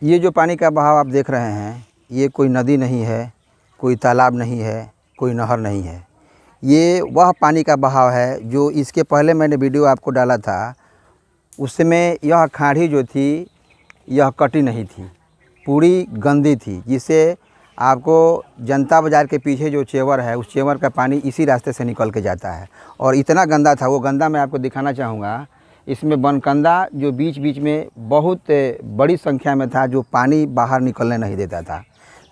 ये जो पानी का बहाव आप देख रहे हैं, ये कोई नदी नहीं है, कोई तालाब नहीं है, कोई नहर नहीं है। ये वह पानी का बहाव है जो इसके पहले मैंने वीडियो आपको डाला था, उसमें यह खाड़ी जो थी यह कटी नहीं थी, पूरी गंदी थी, जिससे आपको जनता बाज़ार के पीछे जो चेवर है उस चेवर का पानी इसी रास्ते से निकल के जाता है। और इतना गंदा था, वो गंदा मैं आपको दिखाना चाहूँगा। इसमें बनकंदा जो बीच बीच में बहुत बड़ी संख्या में था, जो पानी बाहर निकलने नहीं देता था।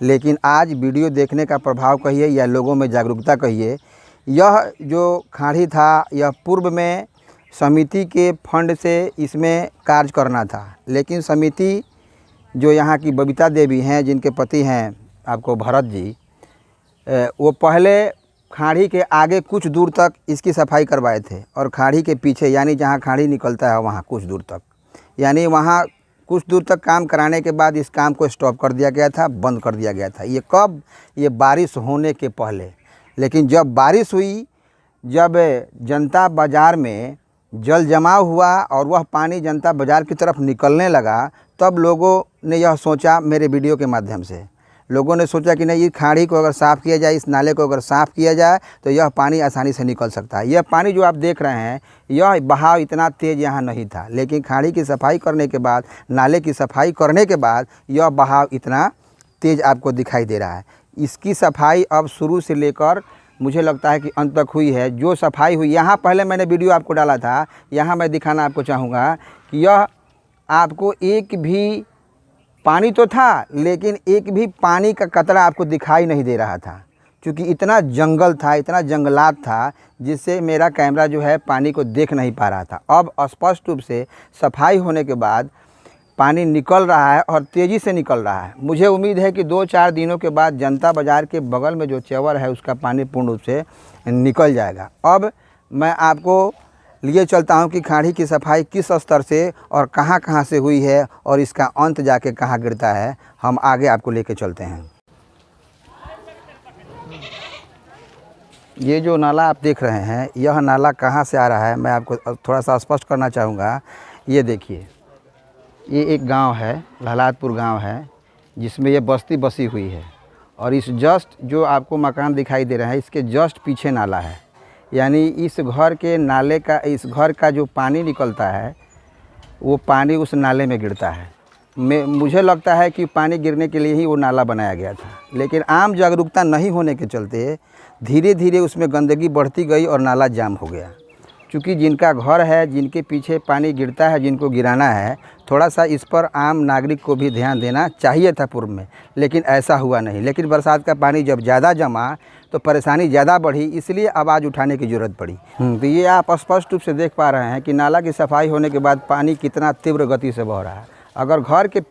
लेकिन आज वीडियो देखने का प्रभाव कहिए या लोगों में जागरूकता कहिए, यह जो खाड़ी था यह पूर्व में समिति के फंड से इसमें कार्य करना था, लेकिन समिति जो यहाँ की बबीता देवी हैं, जिनके पति हैं आपको भरत जी, वो पहले खाड़ी के आगे कुछ दूर तक इसकी सफाई करवाए थे और खाड़ी के पीछे यानी जहाँ खाड़ी निकलता है वहाँ कुछ दूर तक, यानी वहाँ कुछ दूर तक काम कराने के बाद इस काम को स्टॉप कर दिया गया था, बंद कर दिया गया था। ये कब? ये बारिश होने के पहले। लेकिन जब बारिश हुई, जब जनता बाज़ार में जल जमाव हुआ और वह पानी जनता बाज़ार की तरफ निकलने लगा, तब लोगों ने यह सोचा, मेरे वीडियो के माध्यम से लोगों ने सोचा कि नहीं, ये खाड़ी को अगर साफ़ किया जाए, इस नाले को अगर साफ़ किया जाए तो यह पानी आसानी से निकल सकता है। यह पानी जो आप देख रहे हैं, यह बहाव इतना तेज़ यहाँ नहीं था, लेकिन खाड़ी की सफाई करने के बाद, नाले की सफाई करने के बाद यह बहाव इतना तेज़ आपको दिखाई दे रहा है। इसकी सफाई अब शुरू से लेकर मुझे लगता है कि अंत तक हुई है। जो सफाई हुई, यहाँ पहले मैंने वीडियो आपको डाला था, यहाँ मैं दिखाना आपको चाहूँगा कि यह आपको एक भी पानी तो था, लेकिन एक भी पानी का कतरा आपको दिखाई नहीं दे रहा था, क्योंकि इतना जंगल था, इतना जंगलात था, जिससे मेरा कैमरा जो है पानी को देख नहीं पा रहा था। अब स्पष्ट रूप से सफाई होने के बाद पानी निकल रहा है और तेज़ी से निकल रहा है। मुझे उम्मीद है कि 2-4 दिनों के बाद जनता बाज़ार के बगल में जो चेवर है उसका पानी पूर्ण रूप से निकल जाएगा। अब मैं आपको लिए चलता हूं कि खाड़ी की सफाई किस स्तर से और कहां-कहां से हुई है और इसका अंत जाके कहां गिरता है, हम आगे आपको लेके चलते हैं। ये जो नाला आप देख रहे हैं, यह नाला कहां से आ रहा है मैं आपको थोड़ा सा स्पष्ट करना चाहूँगा। ये देखिए, ये एक गांव है, लहलादपुर गांव है, जिसमें ये बस्ती बसी हुई है और इस जस्ट जो आपको मकान दिखाई दे रहा है, इसके जस्ट पीछे नाला है। यानी इस घर के नाले का, इस घर का जो पानी निकलता है वो पानी उस नाले में गिरता है। मुझे लगता है कि पानी गिरने के लिए ही वो नाला बनाया गया था, लेकिन आम जागरूकता नहीं होने के चलते धीरे धीरे उसमें गंदगी बढ़ती गई और नाला जाम हो गया। क्योंकि जिनका घर है, जिनके पीछे पानी गिरता है, जिनको गिराना है, थोड़ा सा इस पर आम नागरिक को भी ध्यान देना चाहिए था पूर्व में, लेकिन ऐसा हुआ नहीं। लेकिन बरसात का पानी जब ज़्यादा जमा तो परेशानी ज़्यादा बढ़ी, इसलिए आवाज़ उठाने की ज़रूरत पड़ी। तो ये आप स्पष्ट रूप से देख पा रहे हैं कि नाला की सफाई होने के बाद पानी कितना तीव्र गति से बह रहा है। अगर घर के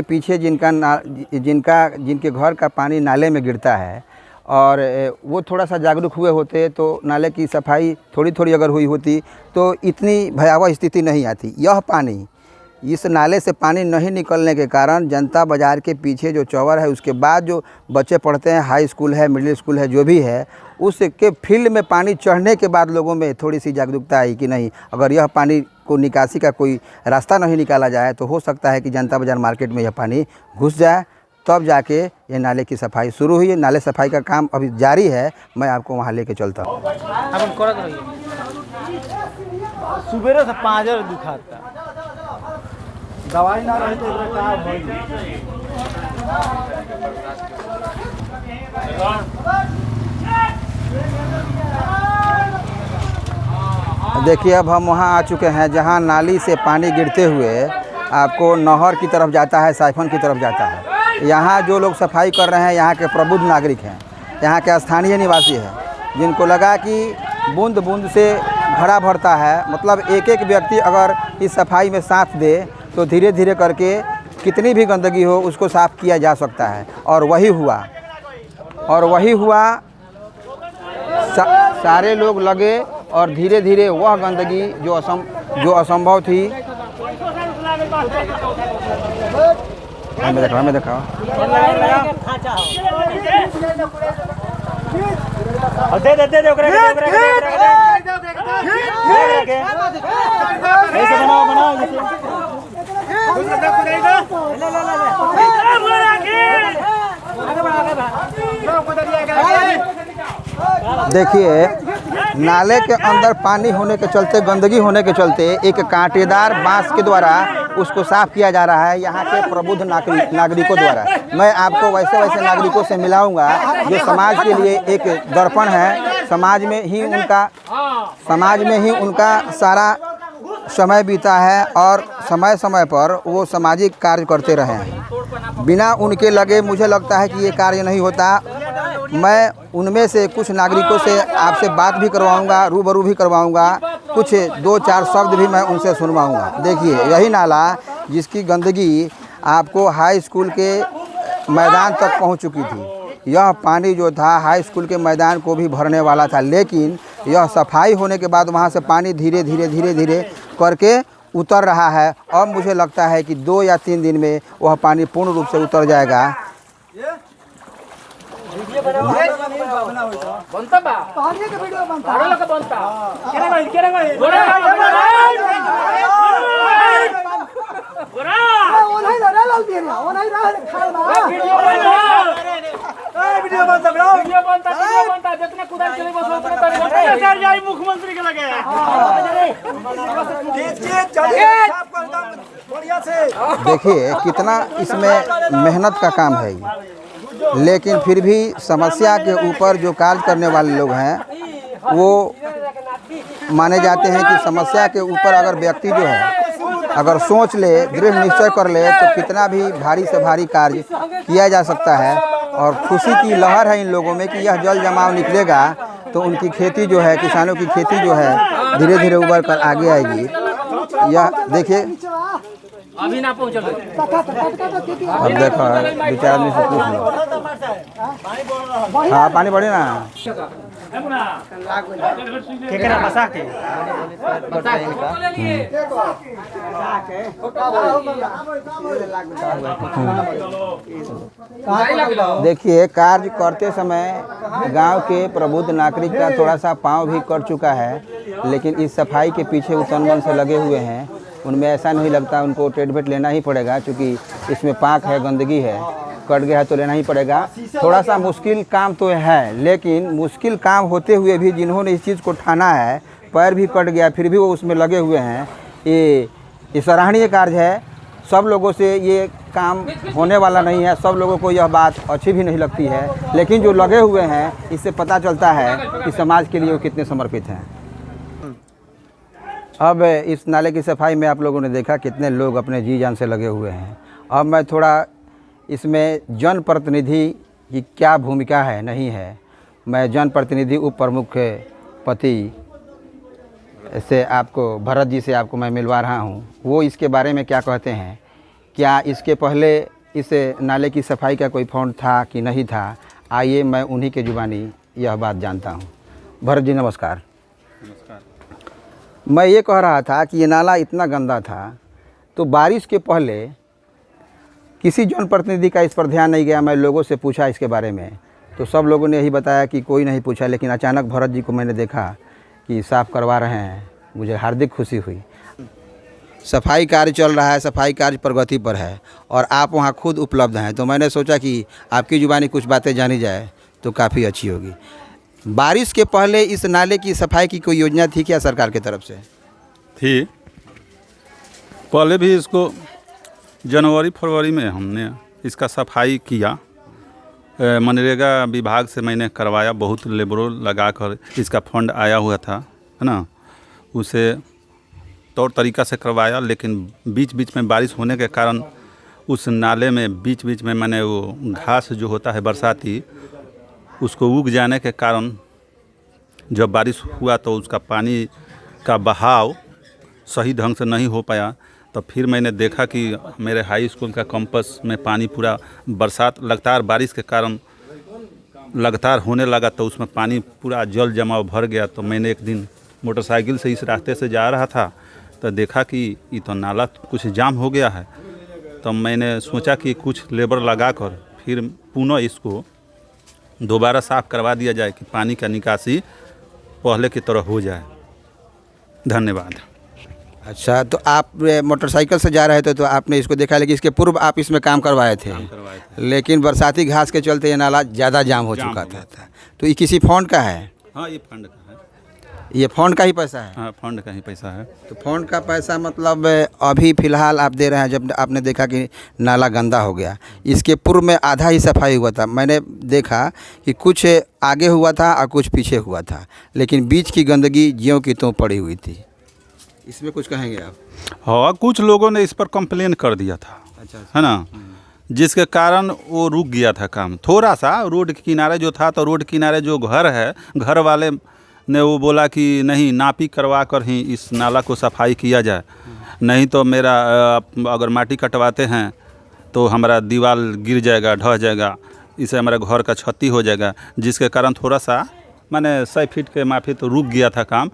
पीछे जिनके घर का पानी नाले में गिरता है और वो थोड़ा सा जागरूक हुए होते तो नाले की सफाई थोड़ी थोड़ी अगर हुई होती तो इतनी भयावह स्थिति नहीं आती। यह पानी, इस नाले से पानी नहीं निकलने के कारण जनता बाज़ार के पीछे जो चौवर है, उसके बाद जो बच्चे पढ़ते हैं, हाई स्कूल है, मिडिल स्कूल है, जो भी है, उसके फील्ड में पानी चढ़ने के बाद लोगों में थोड़ी सी जागरूकता आई कि नहीं, अगर यह पानी को निकासी का कोई रास्ता नहीं निकाला जाए तो हो सकता है कि जनता बाज़ार मार्केट में यह पानी घुस जाए। तब जाके ये नाले की सफाई शुरू हुई है। नाले सफाई का काम अभी जारी है, मैं आपको वहाँ लेके चलता हूँ। सुबेरे से 5 बजे दुखाता, दवाई ना रहे तो देखिए, अब हम वहाँ आ चुके हैं जहाँ नाली से पानी गिरते हुए आपको नहर की तरफ जाता है, साइफन की तरफ जाता है। यहाँ जो लोग सफाई कर रहे हैं यहाँ के प्रबुद्ध नागरिक हैं, यहाँ के स्थानीय निवासी हैं, जिनको लगा कि बूंद बूंद से घड़ा भरता है, मतलब एक एक व्यक्ति अगर इस सफाई में साथ दे तो धीरे धीरे करके कितनी भी गंदगी हो उसको साफ़ किया जा सकता है। और वही हुआ, सारे लोग लगे और धीरे धीरे वह गंदगी जो असंभव थी, हमें दिखाओ देखिए, नाले के अंदर पानी होने के चलते, गंदगी होने के चलते एक कांटेदार बांस के द्वारा उसको साफ किया जा रहा है यहाँ के प्रबुद्ध नागरिकों द्वारा। मैं आपको वैसे वैसे नागरिकों से मिलाऊंगा जो समाज के लिए एक दर्पण है। समाज में ही उनका सारा समय बीता है और समय समय पर वो सामाजिक कार्य करते रहे हैं। बिना उनके लगे मुझे लगता है कि ये कार्य नहीं होता। मैं उनमें से कुछ नागरिकों से आपसे बात भी करवाऊंगा, रूबरू भी करवाऊंगा, कुछ 2-4 शब्द भी मैं उनसे सुनवाऊंगा। देखिए, यही नाला जिसकी गंदगी आपको हाई स्कूल के मैदान तक पहुंच चुकी थी, यह पानी जो था हाई स्कूल के मैदान को भी भरने वाला था, लेकिन यह सफाई होने के बाद वहां से पानी धीरे धीरे करके उतर रहा है। अब मुझे लगता है कि 2 या 3 दिन में वह पानी पूर्ण रूप से उतर जाएगा। मुख्यमंत्री के लगे देखिए कितना इसमें मेहनत का काम है ये, लेकिन फिर भी समस्या के ऊपर जो कार्य करने वाले लोग हैं वो माने जाते हैं कि समस्या के ऊपर अगर व्यक्ति जो है अगर सोच ले, दृढ़ निश्चय कर ले, तो कितना भी भारी से भारी कार्य किया जा सकता है। और खुशी की लहर है इन लोगों में कि यह जल जमाव निकलेगा तो उनकी खेती जो है, किसानों की खेती जो है धीरे धीरे उभर कर आगे आएगी। यह देखिए, अभी ना पहुंचल। अब देखो 2-4 आदमी से पूछ लो। हाँ, पानी बढ़े ना। देखिए, कार्य करते समय गांव के प्रबुद्ध नागरिक का थोड़ा सा पांव भी कट चुका है, लेकिन इस सफाई के पीछे वो तन मन से लगे हुए हैं। उनमें ऐसा नहीं लगता, उनको ट्रीटमेंट लेना ही पड़ेगा, क्योंकि इसमें पाक है, गंदगी है, कट गया है तो लेना ही पड़ेगा। थोड़ा सा मुश्किल काम तो है, लेकिन मुश्किल काम होते हुए भी जिन्होंने इस चीज़ को ठाना है, पैर भी कट गया फिर भी वो उसमें लगे हुए हैं, ये सराहनीय कार्य है। सब लोगों से ये काम होने वाला नहीं है, सब लोगों को यह बात अच्छी भी नहीं लगती है, लेकिन जो लगे हुए हैं इससे पता चलता है कि समाज के लिए वो कितने समर्पित हैं। अब इस नाले की सफाई में आप लोगों ने देखा कितने लोग अपने जी जान से लगे हुए हैं। अब मैं थोड़ा इसमें जनप्रतिनिधि की क्या भूमिका है नहीं है, मैं जनप्रतिनिधि उप प्रमुख के पति से आपको, भरत जी से आपको मैं मिलवा रहा हूँ। वो इसके बारे में क्या कहते हैं, क्या इसके पहले इस नाले की सफाई का कोई फंड था कि नहीं था, आइए मैं उन्हीं के जुबानी यह बात जानता हूँ। भरत जी नमस्कार। नमस्कार। मैं ये कह रहा था कि ये नाला इतना गंदा था, तो बारिश के पहले किसी जनप्रतिनिधि का इस पर ध्यान नहीं गया। मैं लोगों से पूछा इसके बारे में, तो सब लोगों ने यही बताया कि कोई नहीं पूछा, लेकिन अचानक भरत जी को मैंने देखा कि साफ़ करवा रहे हैं, मुझे हार्दिक खुशी हुई। सफाई कार्य चल रहा है, सफाई कार्य प्रगति पर है और आप वहाँ खुद उपलब्ध हैं, तो मैंने सोचा कि आपकी जुबानी कुछ बातें जानी जाए तो काफ़ी अच्छी होगी। बारिश के पहले इस नाले की सफाई की कोई योजना थी क्या सरकार की तरफ से? थी, पहले भी इसको जनवरी फरवरी में हमने इसका सफाई किया। मनरेगा विभाग से मैंने करवाया, बहुत लेबरों लगाकर इसका फंड आया हुआ था, है ना, उसे तौर तरीक़ा से करवाया। लेकिन बीच बीच में बारिश होने के कारण उस नाले में बीच बीच में मैंने वो घास जो होता है बरसाती, उसको उग जाने के कारण जब बारिश हुआ तो उसका पानी का बहाव सही ढंग से नहीं हो पाया। तो फिर मैंने देखा कि मेरे हाई स्कूल का कैंपस में पानी पूरा बरसात लगातार बारिश के कारण लगातार होने लगा, तो उसमें पानी पूरा जल जमाव भर गया। तो मैंने एक दिन मोटरसाइकिल से इस रास्ते से जा रहा था तो देखा कि ये तो नाला कुछ जाम हो गया है। तो मैंने सोचा कि कुछ लेबर लगाकर फिर पुनः इसको दोबारा साफ़ करवा दिया जाए कि पानी का निकासी पहले की तरह हो जाए। धन्यवाद। अच्छा, तो आप मोटरसाइकिल से जा रहे थे तो आपने इसको देखा, लेकिन इसके पूर्व आप इसमें काम करवाए थे, करवाए थे। लेकिन बरसाती घास के चलते ये नाला ज़्यादा जाम हो चुका था। तो ये किसी फंड का है? हाँ, ये फंड का है। ये फंड का ही पैसा है? हाँ, फंड का ही पैसा है। तो फंड का पैसा मतलब अभी फ़िलहाल आप दे रहे हैं, जब आपने देखा कि नाला गंदा हो गया। इसके पूर्व में आधा ही सफाई हुआ था, मैंने देखा कि कुछ आगे हुआ था और कुछ पीछे हुआ था, लेकिन बीच की गंदगी ज्यों की त्यों पड़ी हुई थी। इसमें कुछ कहेंगे आप? हाँ, कुछ लोगों ने इस पर कंप्लेन कर दिया था, अच्छा, है ना, जिसके कारण वो रुक गया था काम थोड़ा सा। रोड के किनारे जो था, तो रोड किनारे जो घर है, घर वाले ने वो बोला कि नहीं, नापी करवा कर ही इस नाला को सफाई किया जाए, नहीं तो मेरा अगर माटी कटवाते हैं तो हमारा दीवार गिर जाएगा, ढह जाएगा, इससे हमारा घर का क्षति हो जाएगा, जिसके कारण थोड़ा सा मैंने 100 फीट के माफी तो रुक गया था काम।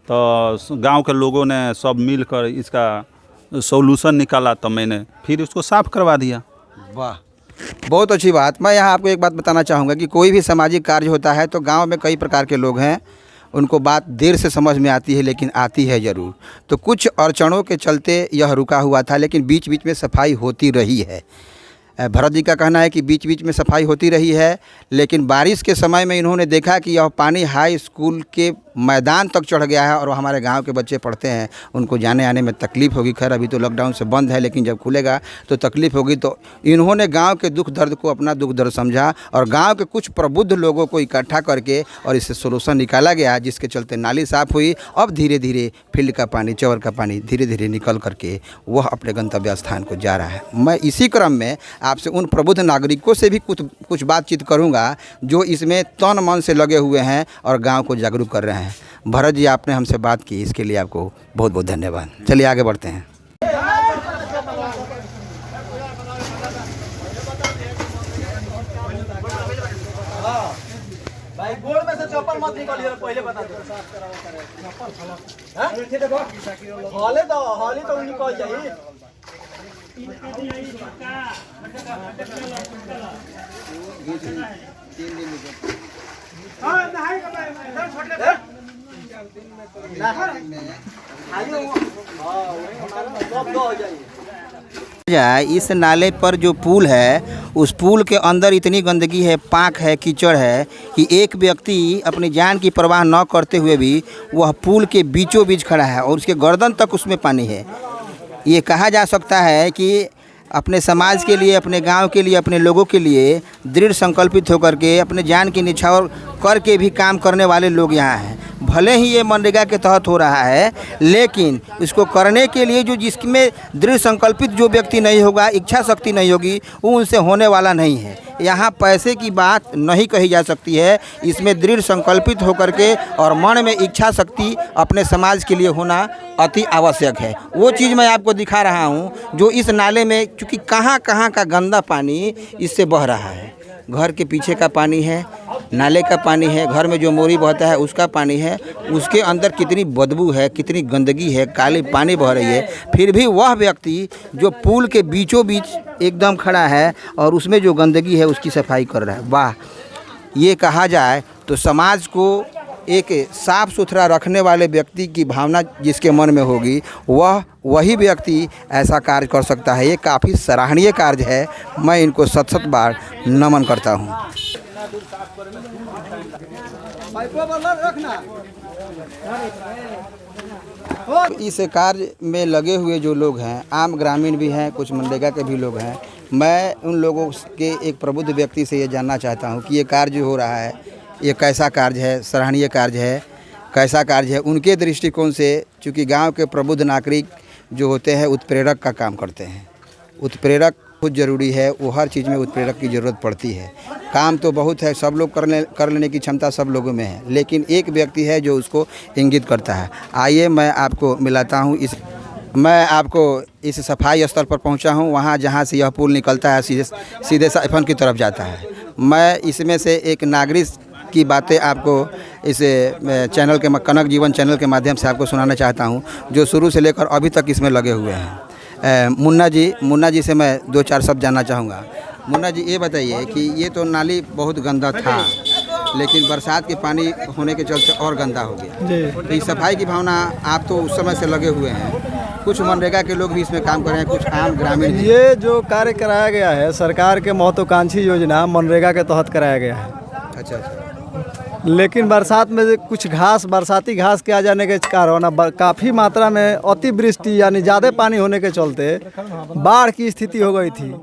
तो गांव के लोगों ने सब मिलकर इसका सॉल्यूशन निकाला, तो मैंने फिर उसको साफ़ करवा दिया। वाह, बहुत अच्छी बात। मैं यहाँ आपको एक बात बताना चाहूँगा कि कोई भी सामाजिक कार्य होता है तो गांव में कई प्रकार के लोग हैं, उनको बात देर से समझ में आती है, लेकिन आती है ज़रूर। तो कुछ अड़चनों के चलते यह रुका हुआ था, लेकिन बीच बीच में सफाई होती रही है। भरत जी का कहना है कि बीच बीच में सफाई होती रही है, लेकिन बारिश के समय में इन्होंने देखा कि यह पानी हाई स्कूल के मैदान तक चढ़ गया है और हमारे गांव के बच्चे पढ़ते हैं, उनको जाने आने में तकलीफ़ होगी। खैर अभी तो लॉकडाउन से बंद है, लेकिन जब खुलेगा तो तकलीफ़ होगी। तो इन्होंने गांव के दुख दर्द को अपना दुख दर्द समझा और गांव के कुछ प्रबुद्ध लोगों को इकट्ठा करके और इससे सोल्यूशन निकाला गया, जिसके चलते नाली साफ़ हुई। अब धीरे धीरे फील्ड का पानी, चौर का पानी धीरे धीरे निकल करके वह अपने गंतव्य स्थान को जा रहा है। मैं इसी क्रम में आपसे उन प्रबुद्ध नागरिकों से भी कुछ बातचीत करूँगा जो इसमें तन मन से लगे हुए हैं और गाँव को जागरूक कर रहे हैं। भरत जी, आपने हमसे बात की, इसके लिए आपको बहुत बहुत धन्यवाद। चलिए आगे बढ़ते हैं। भाई गोड़ में से चप्पल मत निकालिए, पहले बता दो। हाले तो निकल जाइए। इस नाले पर जो पुल है, उस पुल के अंदर इतनी गंदगी है, पाक है, कीचड़ है कि एक व्यक्ति अपनी जान की परवाह न करते हुए भी वह पुल के बीचों बीच खड़ा है और उसके गर्दन तक उसमें पानी है। ये कहा जा सकता है कि अपने समाज के लिए, अपने गांव के लिए, अपने लोगों के लिए दृढ़ संकल्पित होकर के अपने जान की निछावर करके भी काम करने वाले लोग यहाँ हैं। भले ही ये मनरेगा के तहत हो रहा है, लेकिन इसको करने के लिए जो जिसमें दृढ़ संकल्पित जो व्यक्ति नहीं होगा, इच्छा शक्ति नहीं होगी, वो उनसे होने वाला नहीं है। यहाँ पैसे की बात नहीं कही जा सकती है, इसमें दृढ़ संकल्पित होकर के और मन में इच्छा शक्ति अपने समाज के लिए होना अति आवश्यक है। वो चीज़ मैं आपको दिखा रहा हूँ जो इस नाले में, चूँकि कहाँ कहाँ का गंदा पानी इससे बह रहा है। घर के पीछे का पानी है, नाले का पानी है, घर में जो मोरी बहता है उसका पानी है, उसके अंदर कितनी बदबू है, कितनी गंदगी है, काली पानी बह रही है। फिर भी वह व्यक्ति जो पुल के बीचों बीच एकदम खड़ा है और उसमें जो गंदगी है उसकी सफाई कर रहा है। वाह, ये कहा जाए तो समाज को एक साफ़ सुथरा रखने वाले व्यक्ति की भावना जिसके मन में होगी, वही व्यक्ति ऐसा कार्य कर सकता है। ये काफ़ी सराहनीय कार्य है, मैं इनको शत शत बार नमन करता हूँ। इस कार्य में लगे हुए जो लोग हैं, आम ग्रामीण भी हैं, कुछ मनरेगा के भी लोग हैं। मैं उन लोगों के एक प्रबुद्ध व्यक्ति से ये जानना चाहता हूँ कि ये कार्य जो हो रहा है, ये कैसा कार्य है, सराहनीय कार्य है, कैसा कार्य है उनके दृष्टिकोण से। चूँकि गांव के प्रबुद्ध नागरिक जो होते हैं उत्प्रेरक का काम करते हैं। उत्प्रेरक बहुत ज़रूरी है, वो हर चीज़ में उत्प्रेरक की ज़रूरत पड़ती है। काम तो बहुत है, सब लोग कर लेने की क्षमता सब लोगों में है, लेकिन एक व्यक्ति है जो उसको इंगित करता है। आइए मैं आपको मिलाता हूँ। मैं आपको इस सफाई स्थल पर पहुँचा हूँ, वहाँ जहाँ से यह पुल निकलता है सीधे साइफन की तरफ जाता है। मैं इसमें से एक नागरिक की बातें आपको इस चैनल के, कनक जीवन चैनल के माध्यम से आपको सुनाना चाहता हूं, जो शुरू से लेकर अभी तक इसमें लगे हुए हैं। मुन्ना जी से मैं 2-4 शब्द जानना चाहूँगा। मुन्ना जी, ये बताइए कि ये तो नाली बहुत गंदा था, लेकिन बरसात के पानी होने के चलते और गंदा हो गया। तो इस सफाई की भावना आप तो उस समय से लगे हुए हैं, कुछ मनरेगा के लोग भी इसमें काम कर रहे हैं, कुछ आम ग्रामीण भी। ये जो कार्य कराया गया है सरकार के महत्वाकांक्षी योजना मनरेगा के तहत कराया गया है। अच्छा अच्छा। लेकिन बरसात में कुछ घास, बरसाती घास के आ जाने के कारण काफ़ी मात्रा में अतिवृष्टि यानी ज़्यादा पानी होने के चलते बाढ़ की स्थिति हो गई थी।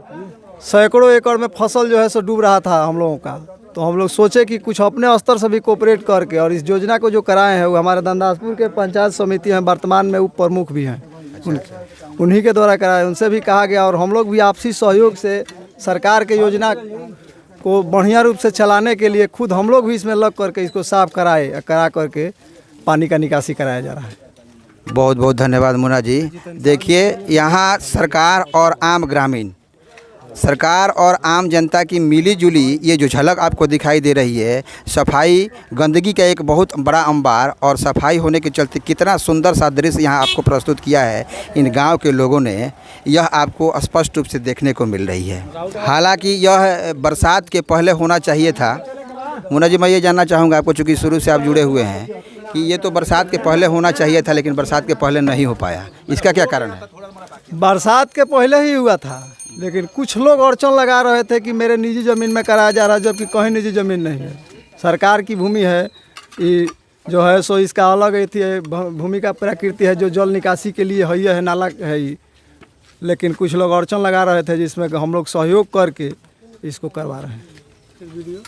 सैकड़ों एकड़ में फसल जो है सो डूब रहा था हम लोगों का। तो हम लोग सोचे कि कुछ अपने स्तर से भी कोऑपरेट करके और इस योजना को जो कराए हैं वो हमारे धनदासपुर के पंचायत समिति हैं, वर्तमान में उप प्रमुख भी हैं, उन्हीं के द्वारा कराए। उनसे भी कहा गया और हम लोग भी आपसी सहयोग से सरकार के योजना को बढ़िया रूप से चलाने के लिए खुद हम लोग भी इसमें लग करके इसको साफ करा करके पानी का निकासी कराया जा रहा है। बहुत बहुत धन्यवाद मुन्ना जी। देखिए यहाँ सरकार और आम ग्रामीण, सरकार और आम जनता की मिली जुली ये जो झलक आपको दिखाई दे रही है, सफाई गंदगी का एक बहुत बड़ा अंबार और सफाई होने के चलते कितना सुंदर सा दृश्य यहाँ आपको प्रस्तुत किया है इन गांव के लोगों ने, यह आपको स्पष्ट रूप से देखने को मिल रही है। हालांकि यह बरसात के पहले होना चाहिए था। मुन्ना जी, मैं ये जानना चाहूँगा आपको, चूँकि शुरू से आप जुड़े हुए हैं, कि ये तो बरसात के पहले होना चाहिए था लेकिन बरसात के पहले नहीं हो पाया, इसका क्या कारण है? बरसात के पहले ही हुआ था लेकिन कुछ लोग अड़चन लगा रहे थे कि मेरे निजी ज़मीन में कराया जा रहा है, जबकि कहीं निजी ज़मीन नहीं है, सरकार की भूमि है। ये जो है सो इसका अलग भूमि का प्रकृति है जो जल निकासी के लिए है नाला है ही। लेकिन कुछ लोग अड़चन लगा रहे थे जिसमें हम लोग सहयोग करके इसको करवा रहे हैं।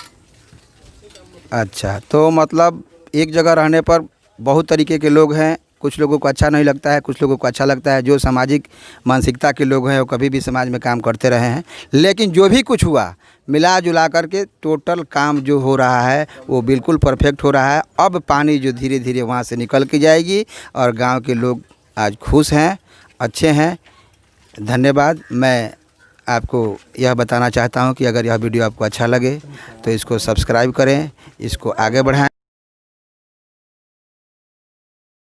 अच्छा, तो मतलब एक जगह रहने पर बहुत तरीके के लोग हैं, कुछ लोगों को अच्छा नहीं लगता है, कुछ लोगों को अच्छा लगता है। जो सामाजिक मानसिकता के लोग हैं वो कभी भी समाज में काम करते रहे हैं, लेकिन जो भी कुछ हुआ मिला जुला करके टोटल काम जो हो रहा है वो बिल्कुल परफेक्ट हो रहा है। अब पानी जो धीरे धीरे वहाँ से निकल के जाएगी और गांव के लोग आज खुश हैं, अच्छे हैं। धन्यवाद। मैं आपको यह बताना चाहता हूं कि अगर यह वीडियो आपको अच्छा लगे तो इसको सब्सक्राइब करें, इसको आगे बढ़ाएं।